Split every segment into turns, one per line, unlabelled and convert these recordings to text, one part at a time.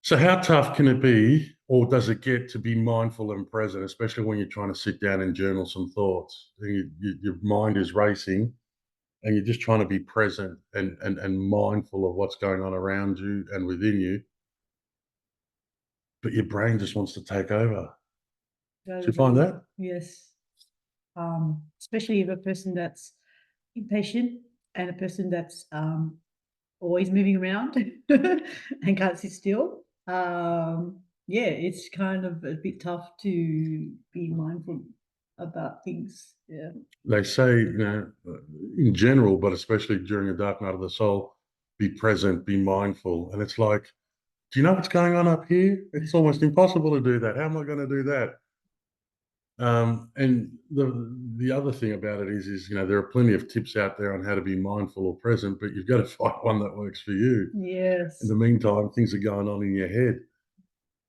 So how tough can it be, or does it get to be mindful and present, especially when you're trying to sit down and journal some thoughts? Your mind is racing, and you're just trying to be present and mindful of what's going on around you and within you, but your brain just wants to take over. Do you find that?
Yes. Especially if a person that's impatient and a person that's always moving around and can't sit still. Yeah, it's kind of a bit tough to be mindful about things. Yeah.
They say, in general, but especially during a dark night of the soul, be present, be mindful. And it's like, do you know what's going on up here? It's almost impossible to do that. How am I going to do that? And the other thing about it is there are plenty of tips out there on how to be mindful or present, but you've got to find one that works for you.
Yes.
In the meantime, things are going on in your head,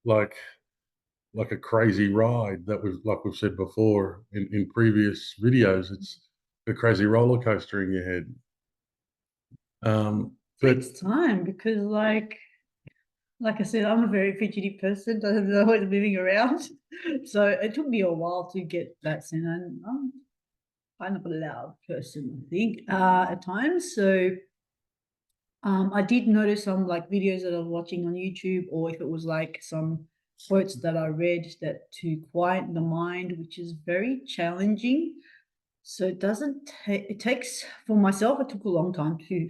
like a crazy ride that we've said before in previous videos. It's a crazy roller coaster in your head. But
Takes time because like I said, I'm a very fidgety person. I'm always moving around. So it took me a while to get that sense. And I'm kind of a loud person, I think, at times. So I did notice some like videos that I was watching on YouTube, or if it was like some quotes that I read that to quiet the mind, which is very challenging. So it doesn't take, it takes, for myself, it took a long time to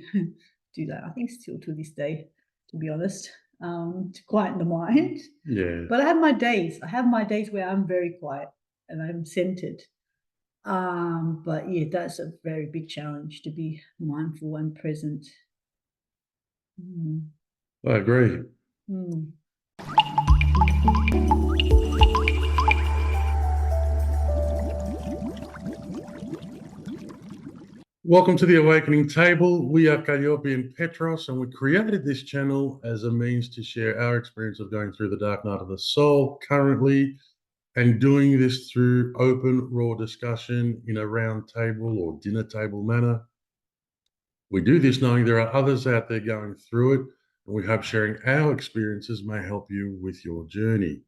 do that. I think still to this day, to be honest, to quiet the mind.
yeah,
But I have my days. I have my days where I'm very quiet and I'm centered. But yeah, that's a very big challenge to be mindful and present. Mm.
I agree.
Mm.
Welcome to the Awakening Table. We are Calliope and Petros, and we created this channel as a means to share our experience of going through the dark night of the soul currently, and doing this through open, raw discussion in a round table or dinner table manner. We do this knowing there are others out there going through it, and we hope sharing our experiences may help you with your journey.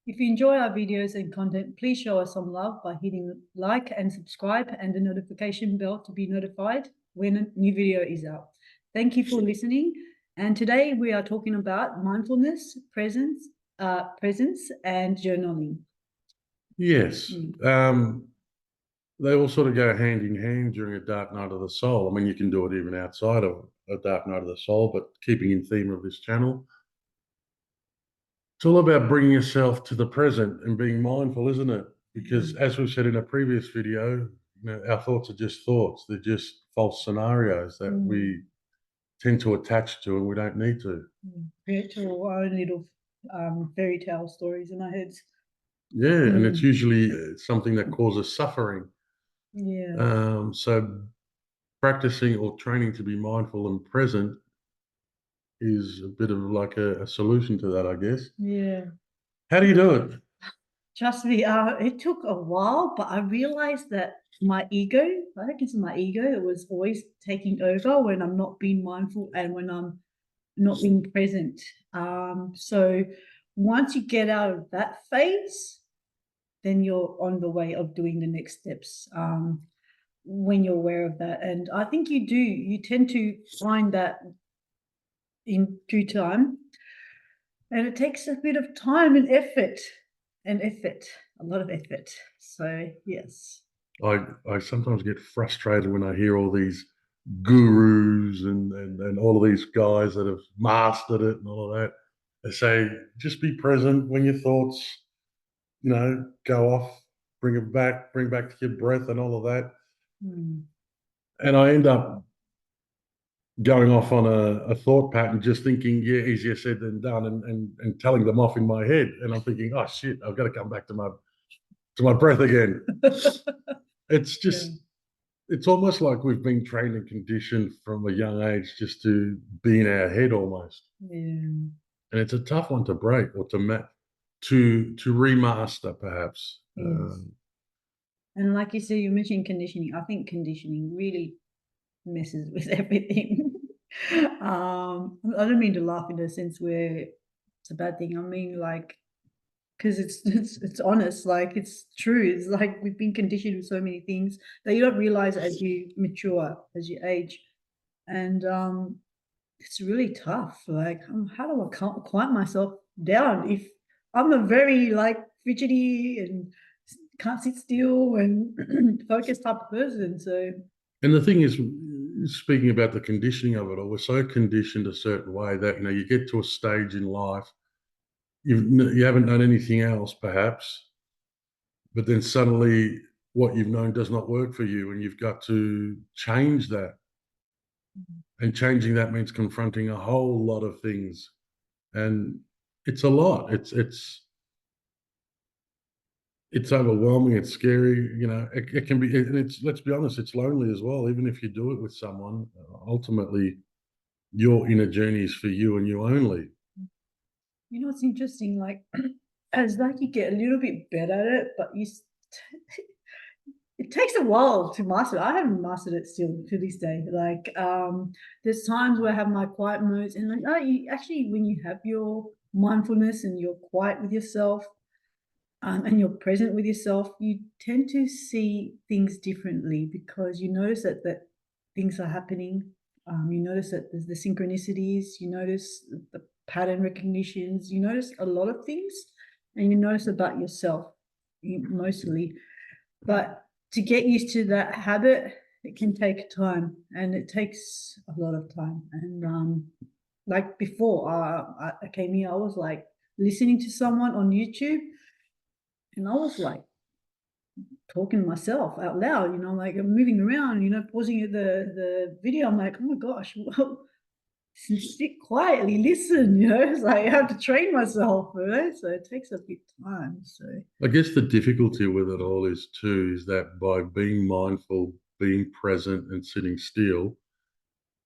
If you enjoy our videos and content, please show us some love by hitting like and subscribe and the notification bell to be notified when a new video is out. Thank you for listening. And today we are talking about mindfulness, presence, and journaling.
Yes. They all sort of go hand in hand during a dark night of the soul. I mean, you can do it even outside of a dark night of the soul, but keeping in theme of this channel, it's all about bringing yourself to the present and being mindful, isn't it? Because as we've said in a previous video, our thoughts are just thoughts. They're just false scenarios that we tend to attach to and we don't need to.
Create our own little fairy tale stories in our heads.
Yeah, and it's usually something that causes suffering.
Yeah.
So practicing or training to be mindful and present is a bit of like a solution to that, I guess.
Yeah.
How do you do it?
Trust me, it took a while, but I realized that my ego, I think it's my ego, it was always taking over when I'm not being mindful and when I'm not being present. So once you get out of that phase, then you're on the way of doing the next steps. When you're aware of that. And I think you tend to find that in due time. And it takes a bit of time and effort, a lot of effort. So, yes.
I sometimes get frustrated when I hear all these gurus and all of these guys that have mastered it and all of that. They say, just be present when your thoughts, go off, bring back to your breath and all of that. And I end up going off on a thought pattern, just thinking, yeah, easier said than done, and telling them off in my head. And I'm thinking, oh shit, I've got to come back to my breath again. It's just, it's almost like we've been trained and conditioned from a young age just to be in our head almost.
Yeah.
And it's a tough one to break or to remaster, perhaps.
Yes. And like you said, you mentioned conditioning. I think conditioning really messes with everything. I don't mean to laugh in the sense where it's a bad thing. I mean, like, because it's honest, like it's true. It's like we've been conditioned with so many things that you don't realize as you mature, as you age, and it's really tough. Like, how do I quiet myself down if I'm a very like fidgety and can't sit still and focus type of person? So,
And the thing is, speaking about the conditioning of it all, we're so conditioned a certain way that you get to a stage in life you haven't done anything else, perhaps, but then suddenly what you've known does not work for you, and you've got to change that. And changing that means confronting a whole lot of things, and it's a lot. It's overwhelming. It's scary. It can be, and it's, let's be honest, it's lonely as well. Even if you do it with someone, ultimately, your inner journey is for you and you only.
you know, it's interesting. Like, as like you get a little bit better at it, but it takes a while to master it. I haven't mastered it still to this day. Like, there's times where I have my quiet modes, and like, oh, you actually, when you have your mindfulness and you're quiet with yourself, and you're present with yourself, you tend to see things differently because you notice that things are happening. You notice that there's the synchronicities. You notice the pattern recognitions. You notice a lot of things, and you notice about yourself mostly. But to get used to that habit, it can take time, and it takes a lot of time. And like before I came here, I was like listening to someone on YouTube, and I was like talking to myself out loud, like I'm moving around, pausing at the video. I'm like, oh my gosh, well, sit quietly, listen, it's like I have to train myself, so it takes a bit of time. So
I guess the difficulty with it all is too is that by being mindful, being present, and sitting still,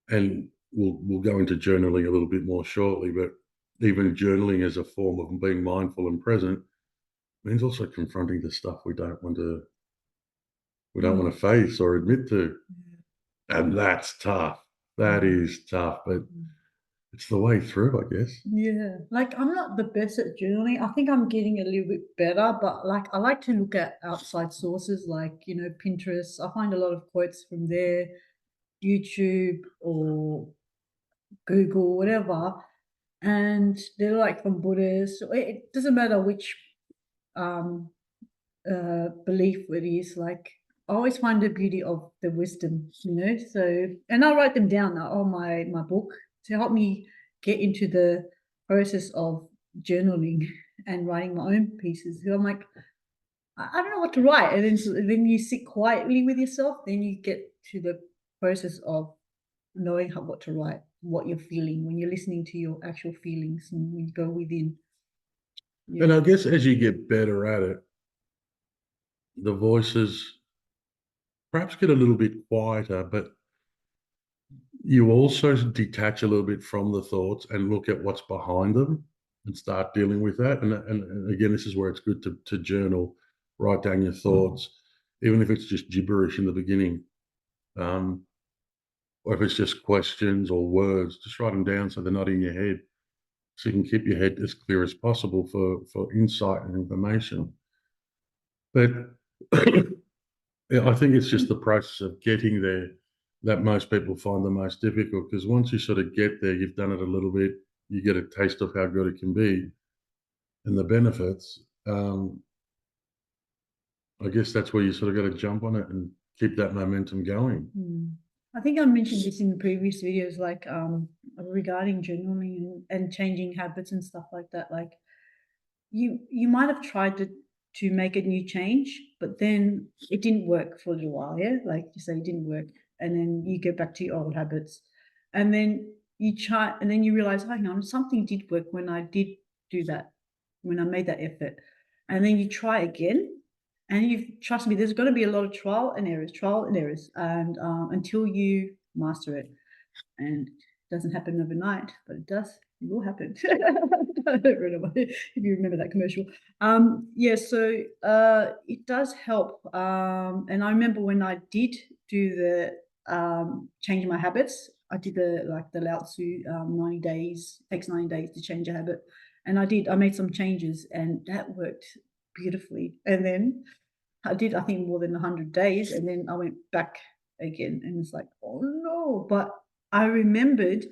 and we'll go into journaling a little bit more shortly, but even journaling as a form of being mindful and present means also confronting the stuff we don't want to face or admit to, and that's tough. That is tough, but it's the way through, I guess.
yeah, like I'm not the best at journaling. I think I'm getting a little bit better, but like I like to look at outside sources like, Pinterest. I find a lot of quotes from there, YouTube or Google, whatever. And they're like from Buddhists. So it doesn't matter which um belief it is. Like I always find the beauty of the wisdom, So, and I'll write them down on my book to help me get into the process of journaling and writing my own pieces. So I'm like, I don't know what to write, and then you sit quietly with yourself. Then you get to the process of knowing what to write, what you're feeling when you're listening to your actual feelings, and when you go within.
And
Yeah.
I guess as you get better at it, the voices perhaps get a little bit quieter, but you also detach a little bit from the thoughts and look at what's behind them and start dealing with that. And again, this is where it's good to journal, write down your thoughts, even if it's just gibberish in the beginning, um, or if it's just questions or words, just write them down so they're not in your head, so you can keep your head as clear as possible for insight and information. But yeah, I think it's just the process of getting there that most people find the most difficult, because once you sort of get there, you've done it a little bit, you get a taste of how good it can be and the benefits. I guess that's where you sort of got to jump on it and keep that momentum going.
Mm. I think I mentioned this in previous videos, like regarding journaling and changing habits and stuff like that. Like you might have tried to make a new change, but then it didn't work for a little while, yeah? Like you say it didn't work, and then you get back to your old habits. And then you try, and then you realize, oh, hang on, something did work when I did do that, when I made that effort. And then you try again, and you trust me, there's going to be a lot of trial and errors, and until you master it. And it doesn't happen overnight, but it does. It will happen. I don't really know if you remember that commercial. Yeah, so it does help. And I remember when I did do the changing my habits, I did the Lao Tzu 90 days, takes 90 days to change a habit. And I made some changes and that worked beautifully. And then I did, I think, more than 100 days. And then I went back again and it's like, oh no. But I remembered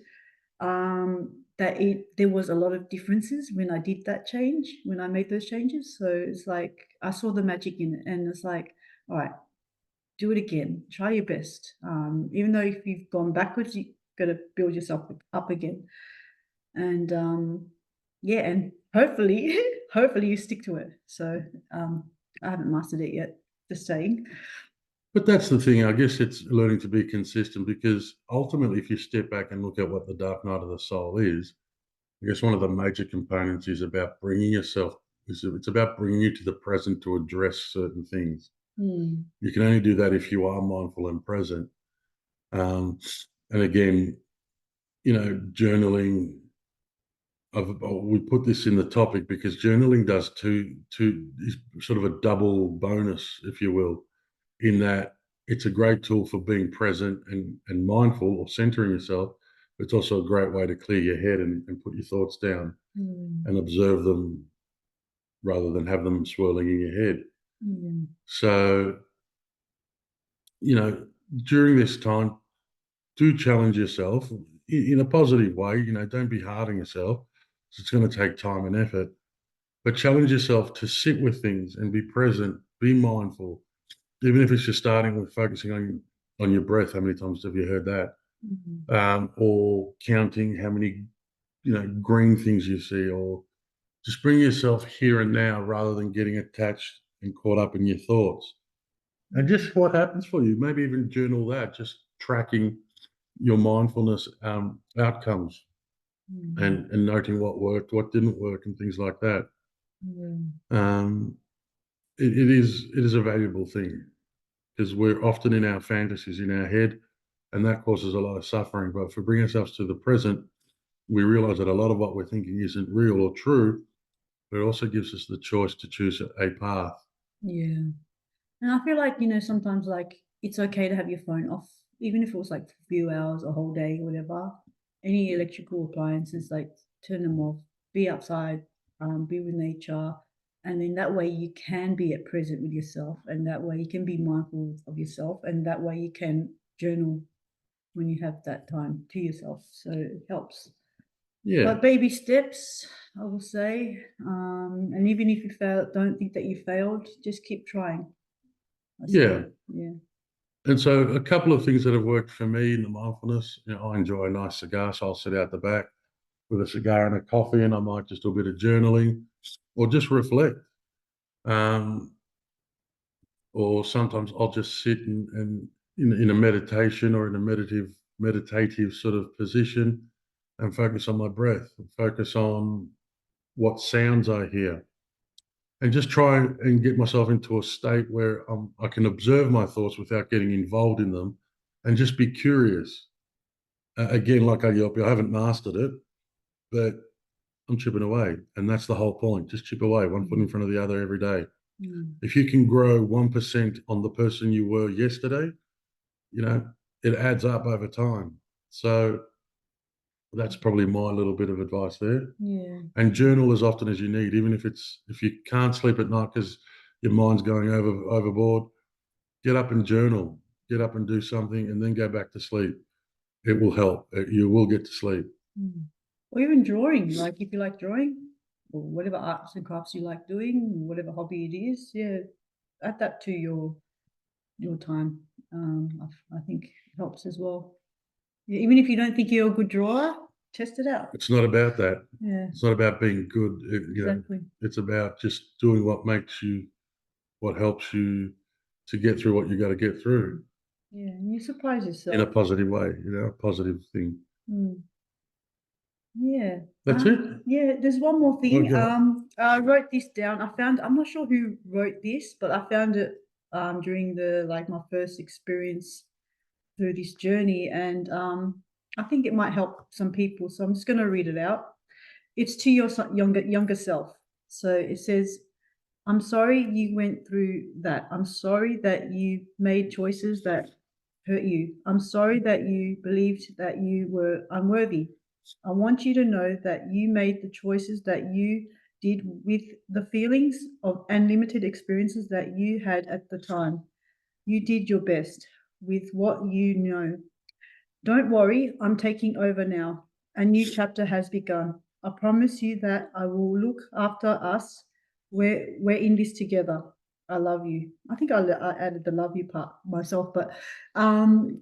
that there was a lot of differences when I did that change, when I made those changes. So it's like I saw the magic in it and it's like, all right, do it again, try your best. Even though if you've gone backwards, you got to build yourself up again. And yeah, and hopefully, hopefully you stick to it. So I haven't mastered it yet, just saying.
But that's the thing. I guess it's learning to be consistent because ultimately, if you step back and look at what the dark night of the soul is, I guess one of the major components is about bringing yourself. It's about bringing you to the present to address certain things.
Mm,
You can only do that if you are mindful and present. Um, and again, journaling. We put this in the topic because journaling does two is sort of a double bonus, if you will, in that it's a great tool for being present and mindful or centering yourself. But it's also a great way to clear your head and put your thoughts down
mm,
and observe them rather than have them swirling in your head.
mm,
So, you know, during this time, do challenge yourself in a positive way. Don't be hard on yourself. It's going to take time and effort, but challenge yourself to sit with things and be present, be mindful, even if it's just starting with focusing on your breath. How many times have you heard that?
mm,
Or counting how many green things you see, or just bring yourself here and now rather than getting attached and caught up in your thoughts. And
mm,
just what happens for you. Maybe even journal that, just tracking your mindfulness outcomes
mm,
and noting what worked, what didn't work, and things like that.
mm,
Um, it is a valuable thing because we're often in our fantasies in our head, and that causes a lot of suffering. But if we bring ourselves to the present, we realize that a lot of what we're thinking isn't real or true, but it also gives us the choice to choose a path.
yeah. And I feel like, sometimes like it's okay to have your phone off, even if it was like a few hours, a whole day, whatever. Any electrical appliances, like turn them off, be outside, be with nature. And then that way you can be at present with yourself. And that way you can be mindful of yourself. And that way you can journal when you have that time to yourself. So it helps.
Yeah,
But baby steps, I will say. And even if you fail, don't think that you failed, just keep trying. I
yeah.
say, yeah.
And so a couple of things that have worked for me in the mindfulness, I enjoy a nice cigar, so I'll sit out the back with a cigar and a coffee, and I might just do a bit of journaling or just reflect. Um, or sometimes I'll just sit and in a meditation or in a meditative sort of position and focus on my breath, and focus on what sounds I hear, and just try and get myself into a state where I can observe my thoughts without getting involved in them, and just be curious. Again, like I haven't mastered it, but I'm chipping away, and that's the whole point. Just chip away, one foot in
Mm,
front of the other every day.
mm,
If you can grow 1% on the person you were yesterday, you know, it adds up over time. So that's probably my little bit of advice there.
yeah.
And journal as often as you need, even if you can't sleep at night because your mind's going overboard, get up and journal, get up and do something, and then go back to sleep. It will help. You will get to sleep.
Mm. Or even drawing, like if you like drawing or whatever arts and crafts you like doing, whatever hobby it is, yeah, add that to your time. I think helps as well. Yeah, even if you don't think you're a good drawer, test it out.
It's not about that.
Yeah,
It's not about being good.
exactly.
It's about just doing what helps you to get through what you got to get through
Yeah, and you surprise
in a
yourself.
positive way. A positive thing.
Mm. Yeah.
That's it.
Yeah, there's one more thing.
Okay.
I wrote this down. I'm not sure who wrote this, but I found it during the like my first experience through this journey, and I think it might help some people. So I'm just going to read it out. It's to your younger self. So it says, "I'm sorry you went through that. I'm sorry that you made choices that hurt you. I'm sorry that you believed that you were unworthy. I want you to know that you made the choices that you did with the feelings of and limited experiences that you had at the time. You did your best with what you know. Don't worry, I'm taking over now. A new chapter has begun. I promise you that I will look after us. We're in this together. I love you. I think I added the love you part myself, but um,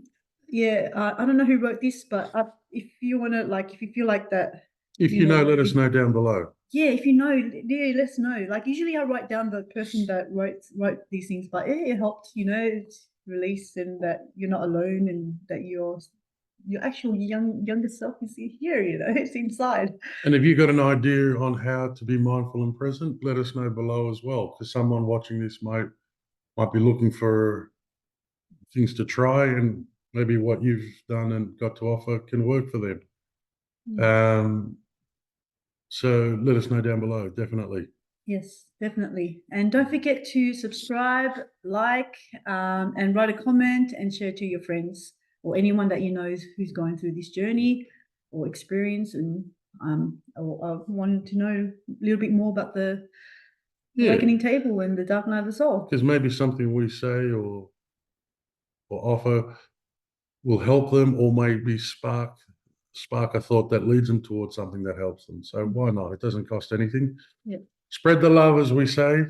yeah, I don't know who wrote this, but if you want to, like, if you feel like that,
If you know, let us know down below.
yeah, if you know, yeah, let's know. Like usually I write down the person that wrote these things, but it helped, it's release and that you're not alone and that your actual younger self is here, it's inside.
And if you've got an idea on how to be mindful and present, let us know below as well. Because someone watching this might be looking for things to try, and maybe what you've done and got to offer can work for them. So let us know down below, definitely.
Yes, definitely. And don't forget to subscribe, like, and write a comment and share to your friends or anyone that you know who's going through this journey or experience. And I wanted to know a little bit more about the awakening table and the dark night of the soul.
Because maybe something we say or offer will help them, or maybe spark a thought that leads them towards something that helps them. So why not? It doesn't cost anything.
Yeah.
Spread the love, as we say.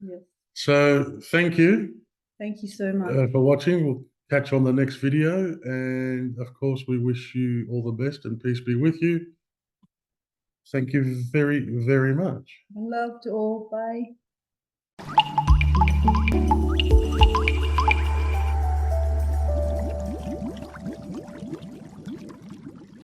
Yeah.
So thank you.
Thank you so much
for watching. We'll catch you on the next video, and of course, we wish you all the best and peace be with you. Thank you very, very much.
and love to all. Bye.